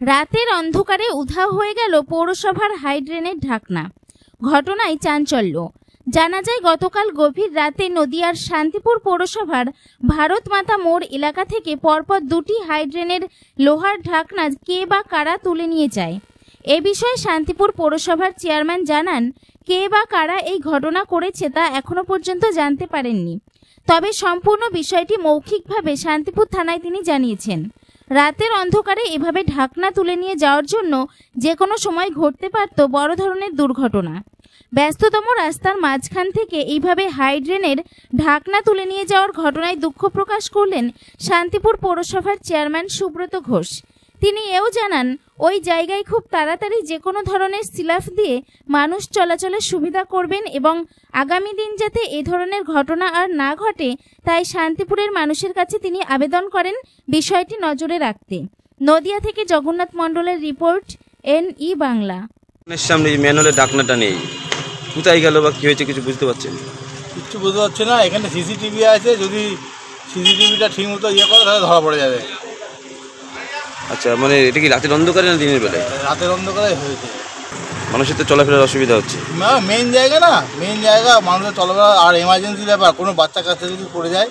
রাতের অন্ধকারে উধাও হয়ে গেল পৌরসভার হাইড্রেনের ঢাকনা। ঘটনায় চাঞ্চল্য। জানা যায়, গতকাল গভীর রাতে নদিয়ার শান্তিপুর পৌরসভার ভারত মাতা মোড় এলাকা থেকে পরপর দুটি হাইড্রেনের লোহার ঢাকনা কে বা কারা তুলে নিয়ে যায়। এ বিষয়ে শান্তিপুর পৌরসভার চেয়ারম্যান জানান, কে বা কারা এই ঘটনা করেছে তা এখনো পর্যন্ত জানতে পারেননি। তবে সম্পূর্ণ বিষয়টি মৌখিকভাবে শান্তিপুর থানায় তিনি জানিয়েছেন। রাতের অন্ধকারে এভাবে ঢাকনা তুলে নিয়ে যাওয়ার জন্য যে কোনো সময় ঘটতে পারত বড় ধরনের দুর্ঘটনা। ব্যস্ততম রাস্তার মাঝখান থেকে এইভাবে হাইড্রেনের ঢাকনা তুলে নিয়ে যাওয়ার ঘটনায় দুঃখ প্রকাশ করলেন শান্তিপুর পৌরসভার চেয়ারম্যান সুব্রত ঘোষ। তিনি এও জানান, ওই জায়গায় খুব তাড়াতাড়ি যে কোনো ধরনের সিলাফ দিয়ে মানুষ চলাচলের সুবিধা করবেন এবং আগামী দিন যাতে এ ধরনের ঘটনা আর না ঘটে তাই শান্তিপুরের মানুষের কাছে তিনি আবেদন করেন বিষয়টি নজরে রাখতে। নদিয়া থেকে জগন্নাথ মণ্ডলের রিপোর্ট, NE বাংলা। সামনে ম্যানুয়ালের ঢাকনাটা নেই, কোথায় গেল বা কি হয়েছে কিছু বুঝতে পারছেন? কিচ্ছু বুঝতে পারছি না। এখানে সিসিটিভি আছে, যদি সিসিটিভিটা ঠিক মতো করে তাহলে ধরা পড়ে যাবে। আচ্ছা, মানে এটা কি রাতের অন্ধকারে না দিনের বেলায়? রাতের অন্ধকারে হয়েছে। মানুষের তো চলাফেরার অসুবিধা হচ্ছে। না, মেন জায়গা না, মেন জায়গা, মানুষের চলাফেরা আর এমার্জেন্সি ব্যাপার, কোনো বাচ্চা কাছে যদি পড়ে যায়।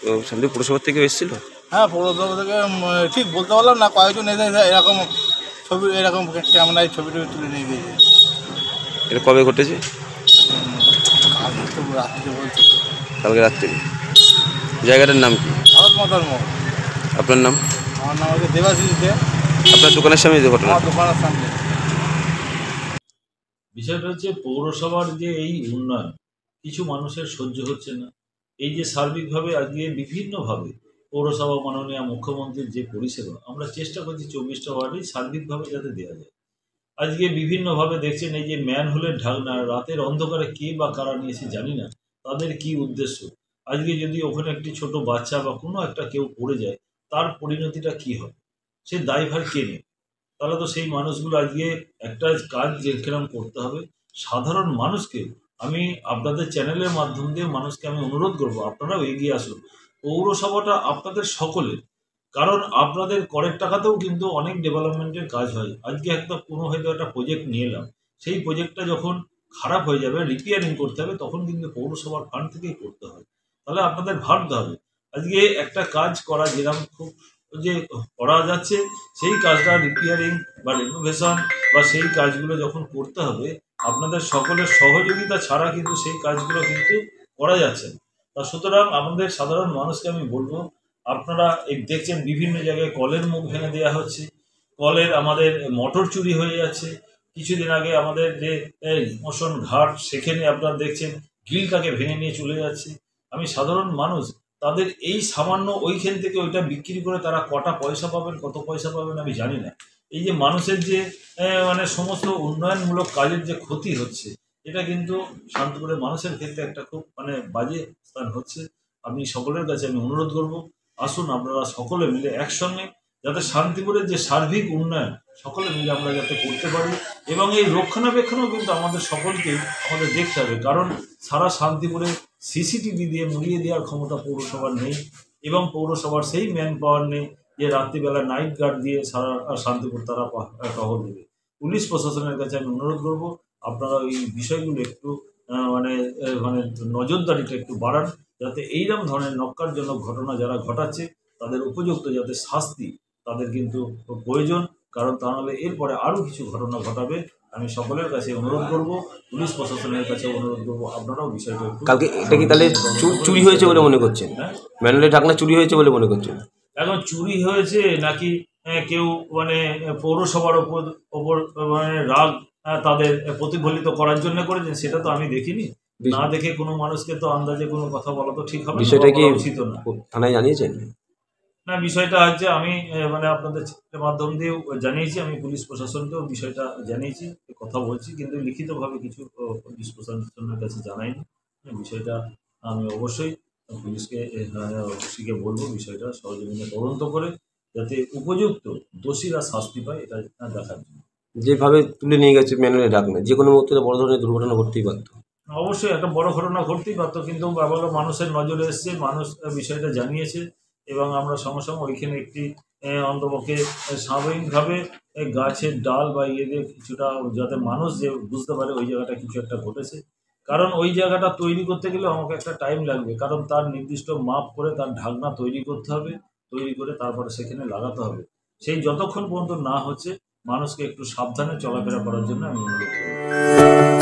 তো শান্তিপুর পৌরসভা থেকে এসেছিল? হ্যাঁ, পৌরসভা থেকে ঠিক বলতে পারলাম না, কয়েকজন এসে এরকম ছবি, এরকম ক্যামেরায় ছবি তুলে নিয়ে গিয়েছে। এটা কবে ঘটেছে? রাত্রিতে বলছে, কালকে রাত্রে। জায়গাটার নাম কি? ভারত মাতার মোড়। আপনার নাম? আমার নাম হচ্ছে দেবাশিস দে। আপনার দোকানের সামনে ঘটনা? আমার দোকানের সামনে। বিষয়টা হচ্ছে পৌরসভার যে এই উন্নয়ন কিছু মানুষের সহ্য হচ্ছে না। এই যে সার্বিকভাবে আজকে বিভিন্নভাবে পৌরসভা মাননীয় মুখ্যমন্ত্রীর যে পরিষেবা আমরা চেষ্টা করছি 24টা ওয়ার্ডেই সার্বিকভাবে যাতে দেওয়া যায়। আজকে বিভিন্নভাবে দেখছেন এই যে ম্যানহোলের ঢাকনা রাতের অন্ধকারে কে বা কারা নিয়েছে জানি না, তাদের কি উদ্দেশ্য। আজকে যদি ওখানে একটি ছোট বাচ্চা বা কোনো একটা কেউ পড়ে যায় তার পরিণতিটা কি হবে, সে দায়ভার কে নেবে? তাহলে তো সেই মানুষগুলো আজকে একটা কাজ যেরকম করতে হবে সাধারণ মানুষকে। আমি আপনাদের চ্যানেলের মাধ্যম দিয়ে মানুষকে আমি অনুরোধ করব, আপনারাও এগিয়ে আসুন। পৌরসভাটা আপনাদের সকলের, কারণ আপনাদের করের টাকাতেও কিন্তু অনেক ডেভেলপমেন্টের কাজ হয়। আজকে কোনো হয়তো একটা প্রজেক্ট নিয়ে এলাম, সেই প্রজেক্টটা যখন খারাপ হয়ে যাবে, রিপেয়ারিং করতে হবে, তখন কিন্তু পৌরসভার ফান্ড থেকেই করতে হয়। তাহলে আপনাদের ভাবতে হবে আজকে একটা কাজ করা যেরকম খুব যে করা যাচ্ছে, সেই কাজটা রিপেয়ারিং বা রিনোভেশন বা সেই কাজগুলো যখন করতে হবে আপনাদের সকলের সহযোগিতা ছাড়া কিন্তু সেই কাজগুলো কিন্তু করা যাচ্ছে না। তা সুতরাং আমাদের সাধারণ মানুষকে আমি বলবো, আপনারা এই দেখছেন বিভিন্ন জায়গায় কলের মুখ ভেঙে দেওয়া হচ্ছে, কলের আমাদের মোটর চুরি হয়ে যাচ্ছে। কিছুদিন আগে আমাদের যে মোশন ঘাট সেখানে আপনারা দেখছেন গ্রিলটাকে ভেঙে নিয়ে চলে যাচ্ছে। আমি সাধারণ মানুষ, তাদের এই সামান্য ওইখান থেকে ওইটা বিক্রি করে তারা কটা পয়সা পাবেন, কত পয়সা পাবেন আমি জানি না। এই যে মানুষের যে মানে সমস্ত উন্নয়নমূলক কাজের যে ক্ষতি হচ্ছে, এটা কিন্তু শান্তিপুরের মানুষের ক্ষেত্রে একটা খুব মানে বাজে স্থান হচ্ছে। আমি সকলের কাছে আমি অনুরোধ করব, আসুন আপনারা সকলে মিলে একসঙ্গে যাতে শান্তিপুরের যে সার্বিক উন্নয়ন সকলে মিলে আমরা যাতে করতে পারি, এবং এই রক্ষণাবেক্ষণও কিন্তু আমাদের সকলকেই আমাদের দেখতে হবে। কারণ সারা শান্তিপুরে সিসিটিভি দিয়ে মুড়িয়ে দেওয়ার ক্ষমতা পৌরসভার নেই, এবং পৌরসভার সেই ম্যান পাওয়ার নেই যে রাত্রিবেলা নাইট গার্ড দিয়ে সারা শান্তিপুর তারা টহল দেবে। পুলিশ প্রশাসনের কাছে আমি অনুরোধ করব, আপনারা এই বিষয়গুলো একটু মানে মানে নজরদারিটা একটু বাড়ান, যাতে এইরকম ধরনের নক্কারজনক ঘটনা যারা ঘটাচ্ছে তাদের উপযুক্ত যাতে শাস্তি তাদের কিন্তু প্রয়োজন। কারণ তা নাহলে এরপরে আরও কিছু ঘটনা ঘটাবে। আমি সকলের কাছে অনুরোধ করব, পুলিশ প্রশাসনের কাছে অনুরোধ করব, আপনারাও বিষয়টা কালকে এটা কি তাহলে চুরি হয়েছে বলে মনে করছেন? ম্যানুয়ালের ঢাকনা চুরি হয়েছে বলে মনে করছেন? এখন চুরি হয়েছে নাকি কেউ মানে পৌরসভার ওপর মানে রাগ তাদের প্রতিফলিত করার জন্য করেছেন, সেটা তো আমি দেখিনি। না দেখে কোনো মানুষকে তো আন্দাজে কোনো কথা বলা তো ঠিক হবে না, বিষয়টা কি উচিত না। থানায় জানিয়েছেন? না, বিষয়টা হচ্ছে আমি মানে আপনাদের মাধ্যম দিয়েও জানিয়েছি, আমি পুলিশ প্রশাসনকেও বিষয়টা জানিয়েছি, কথা বলছি, কিন্তু লিখিতভাবে কিছু পুলিশ প্রশাসনের কাছে জানাইনি। বিষয়টা আমি অবশ্যই পুলিশকে বলবো বিষয়টা সহযোগিতা তদন্ত করে যাতে উপযুক্ত দোষীরা শাস্তি পায়, এটা দেখার জন্য। যেভাবে তুলে নিয়ে গেছে ম্যানুয়ালের ঢাকনা, যে কোনো মুহূর্তে বড় ধরনের দুর্ঘটনা ঘটতেই পারত। অবশ্যই একটা বড় ঘটনা ঘটতেই পারতো, কিন্তু মানুষের নজরে এসছে, মানুষ বিষয়টা জানিয়েছে, এবং আমরা সঙ্গে সঙ্গে ওইখানে একটি অন্তপক্ষে স্বাভাবিকভাবে গাছের ডাল বা ইয়ে দিয়ে কিছুটা, যাতে মানুষ যে বুঝতে পারে ওই জায়গাটা কিছু একটা ঘটেছে। কারণ ওই জায়গাটা তৈরি করতে গেলে আমাকে একটা টাইম লাগবে, কারণ তার নির্দিষ্ট মাপ করে তার ঢাকনা তৈরি করতে হবে, তৈরি করে তারপরে সেখানে লাগাতে হবে। সেই যতক্ষণ পর্যন্ত না হচ্ছে মানুষকে একটু সাবধানে চলাফেরা করার জন্য আমি অনুরোধ করি।